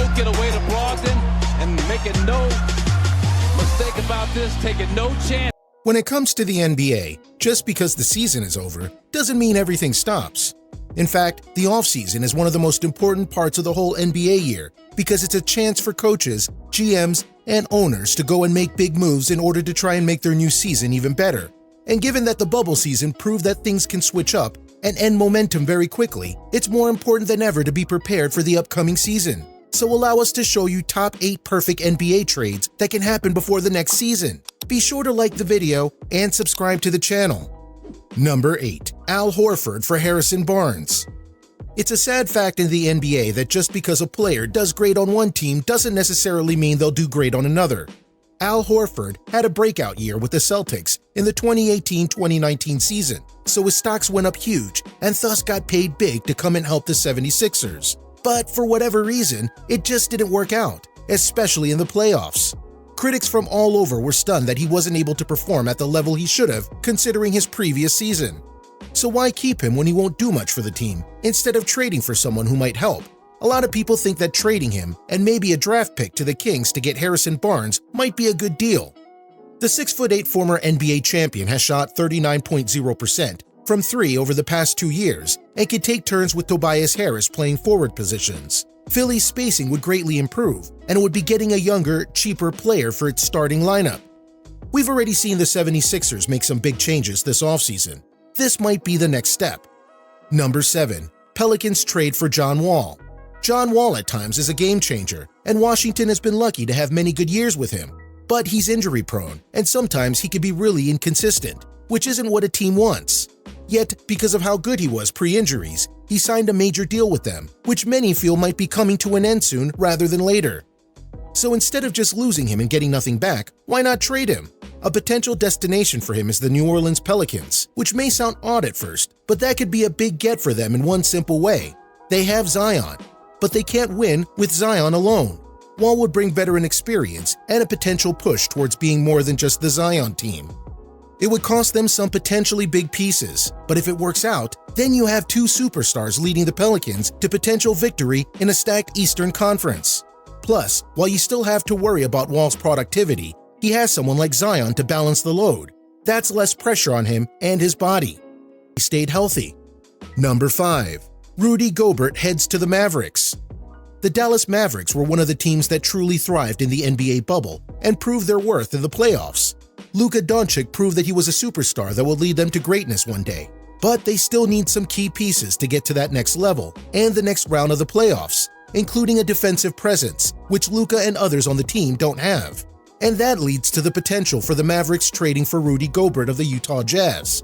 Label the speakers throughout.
Speaker 1: Poke it away to Brogdon and making no mistake about this, taking no chance.
Speaker 2: When it comes to the NBA, just because the season is over doesn't mean everything stops. In fact, the offseason is one of the most important parts of the whole NBA year because it's a chance for coaches, GMs, and owners to go and make big moves in order to try and make their new season even better. And given that the bubble season proved that things can switch up and end momentum very quickly, it's more important than ever to be prepared for the upcoming season. So allow us to show you top 8 perfect NBA trades that can happen before the next season. Be sure to like the video and subscribe to the channel. Number 8. Al Horford for Harrison Barnes. It's a sad fact in the NBA that just because a player does great on one team doesn't necessarily mean they'll do great on another. Al Horford had a breakout year with the Celtics in the 2018-2019 season, so his stocks went up huge and thus got paid big to come and help the 76ers. But for whatever reason, it just didn't work out, especially in the playoffs. Critics from all over were stunned that he wasn't able to perform at the level he should have, considering his previous season. So why keep him when he won't do much for the team, instead of trading for someone who might help? A lot of people think that trading him, and maybe a draft pick to the Kings to get Harrison Barnes, might be a good deal. The 6'8" former NBA champion has shot 39.0% from 3 over the past 2 years, and can take turns with Tobias Harris playing forward positions. Philly's spacing would greatly improve, and it would be getting a younger, cheaper player for its starting lineup. We've already seen the 76ers make some big changes this offseason. This might be the next step. Number 7. Pelicans trade for John Wall. John Wall at times is a game changer, and Washington has been lucky to have many good years with him. But he's injury prone, and sometimes he can be really inconsistent, which isn't what a team wants. Yet, because of how good he was pre-injuries, he signed a major deal with them, which many feel might be coming to an end soon rather than later. So instead of just losing him and getting nothing back, why not trade him? A potential destination for him is the New Orleans Pelicans, which may sound odd at first, but that could be a big get for them in one simple way. They have Zion, but they can't win with Zion alone. Wall would bring veteran experience and a potential push towards being more than just the Zion team. It would cost them some potentially big pieces, but if it works out, then you have 2 superstars leading the Pelicans to potential victory in a stacked Eastern Conference. Plus, while you still have to worry about Wall's productivity, he has someone like Zion to balance the load. That's less pressure on him and his body. He stayed healthy. Number 5. Rudy Gobert heads to the Mavericks. The Dallas Mavericks were one of the teams that truly thrived in the NBA bubble and proved their worth in the playoffs. Luka Doncic proved that he was a superstar that would lead them to greatness one day. But they still need some key pieces to get to that next level and the next round of the playoffs, including a defensive presence, which Luka and others on the team don't have. And that leads to the potential for the Mavericks trading for Rudy Gobert of the Utah Jazz.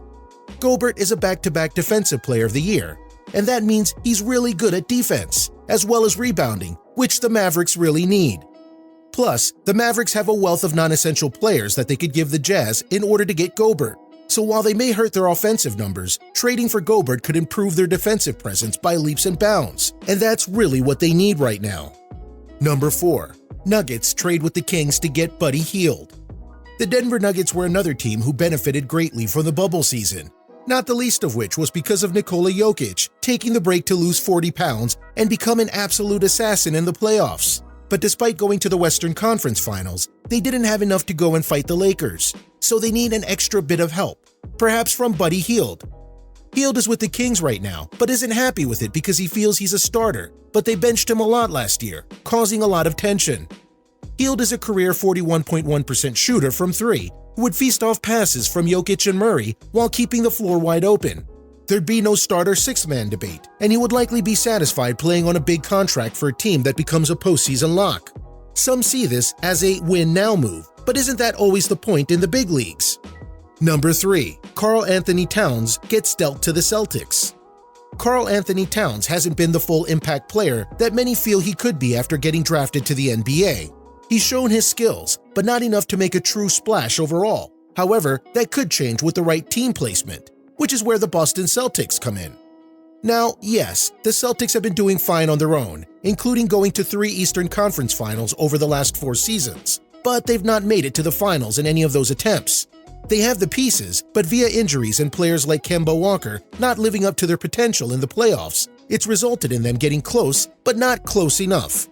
Speaker 2: Gobert is a back-to-back Defensive Player of the Year, and that means he's really good at defense, as well as rebounding, which the Mavericks really need. Plus, the Mavericks have a wealth of non-essential players that they could give the Jazz in order to get Gobert. So while they may hurt their offensive numbers, trading for Gobert could improve their defensive presence by leaps and bounds, and that's really what they need right now. Number 4. Nuggets trade with the Kings to get Buddy Hield. The Denver Nuggets were another team who benefited greatly from the bubble season, not the least of which was because of Nikola Jokic taking the break to lose 40 pounds and become an absolute assassin in the playoffs. But despite going to the Western Conference Finals, they didn't have enough to go and fight the Lakers, so they need an extra bit of help, perhaps from Buddy Hield. Hield is with the Kings right now, but isn't happy with it because he feels he's a starter, but they benched him a lot last year, causing a lot of tension. Hield is a career 41.1% shooter from 3, who would feast off passes from Jokic and Murray while keeping the floor wide open. There'd be no starter 6-man debate, and he would likely be satisfied playing on a big contract for a team that becomes a postseason lock. Some see this as a win-now move, but isn't that always the point in the big leagues? Number 3. Karl Anthony Towns gets dealt to the Celtics. Karl Anthony Towns hasn't been the full impact player that many feel he could be after getting drafted to the NBA. He's shown his skills, but not enough to make a true splash overall. However, that could change with the right team placement, which is where the Boston Celtics come in. Now, yes, the Celtics have been doing fine on their own, including going to 3 Eastern Conference Finals over the last 4 seasons, but they've not made it to the finals in any of those attempts. They have the pieces, but via injuries and players like Kemba Walker not living up to their potential in the playoffs, it's resulted in them getting close, but not close enough.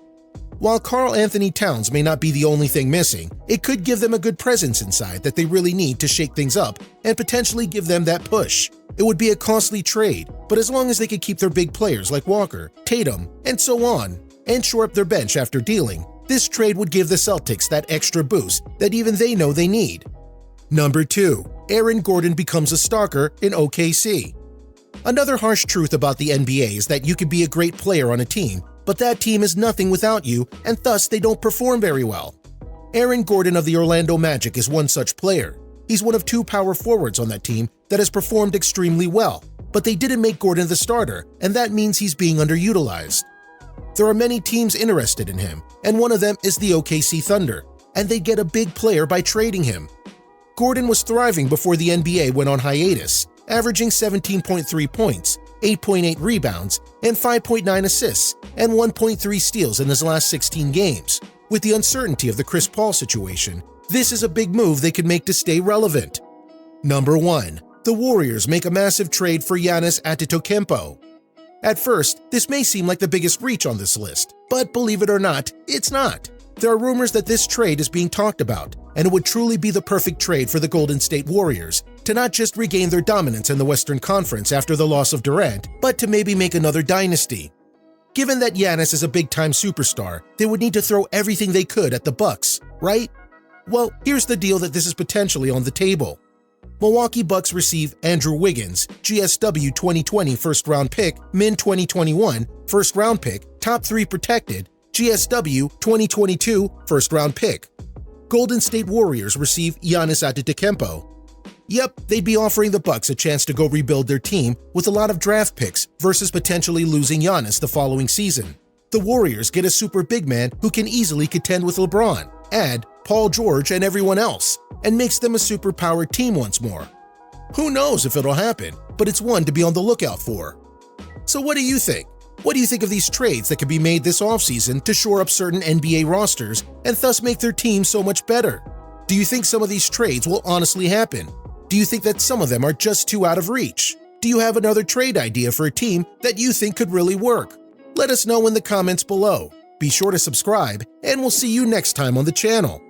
Speaker 2: While Karl Anthony Towns may not be the only thing missing, it could give them a good presence inside that they really need to shake things up and potentially give them that push. It would be a costly trade, but as long as they could keep their big players like Walker, Tatum, and so on, and shore up their bench after dealing, this trade would give the Celtics that extra boost that even they know they need. Number 2. Aaron Gordon becomes a starter in OKC. Another harsh truth about the NBA is that you could be a great player on a team, but that team is nothing without you, and thus they don't perform very well. Aaron Gordon of the Orlando Magic is one such player. He's one of 2 power forwards on that team that has performed extremely well, but they didn't make Gordon the starter, and that means he's being underutilized. There are many teams interested in him, and one of them is the OKC Thunder, and they get a big player by trading him. Gordon was thriving before the NBA went on hiatus, averaging 17.3 points, 8.8 rebounds, and 5.9 assists, and 1.3 steals in his last 16 games. With the uncertainty of the Chris Paul situation, this is a big move they could make to stay relevant. Number 1. The Warriors make a massive trade for Giannis Antetokounmpo. At first, this may seem like the biggest reach on this list, but believe it or not, it's not. There are rumors that this trade is being talked about, and it would truly be the perfect trade for the Golden State Warriors to not just regain their dominance in the Western Conference after the loss of Durant, but to maybe make another dynasty. Given that Giannis is a big-time superstar, they would need to throw everything they could at the Bucks, right? Well, here's the deal that this is potentially on the table. Milwaukee Bucks receive Andrew Wiggins, GSW 2020 first-round pick, Min 2021 first-round pick, top 3 protected, GSW 2022 first-round pick. Golden State Warriors receive Giannis Antetokounmpo. Yep, they'd be offering the Bucks a chance to go rebuild their team with a lot of draft picks versus potentially losing Giannis the following season. The Warriors get a super big man who can easily contend with LeBron, add Paul George and everyone else, and makes them a super-powered team once more. Who knows if it'll happen, but it's one to be on the lookout for. So what do you think? What do you think of these trades that could be made this offseason to shore up certain NBA rosters and thus make their team so much better? Do you think some of these trades will honestly happen? Do you think that some of them are just too out of reach? Do you have another trade idea for a team that you think could really work? Let us know in the comments below. Be sure to subscribe, and we'll see you next time on the channel.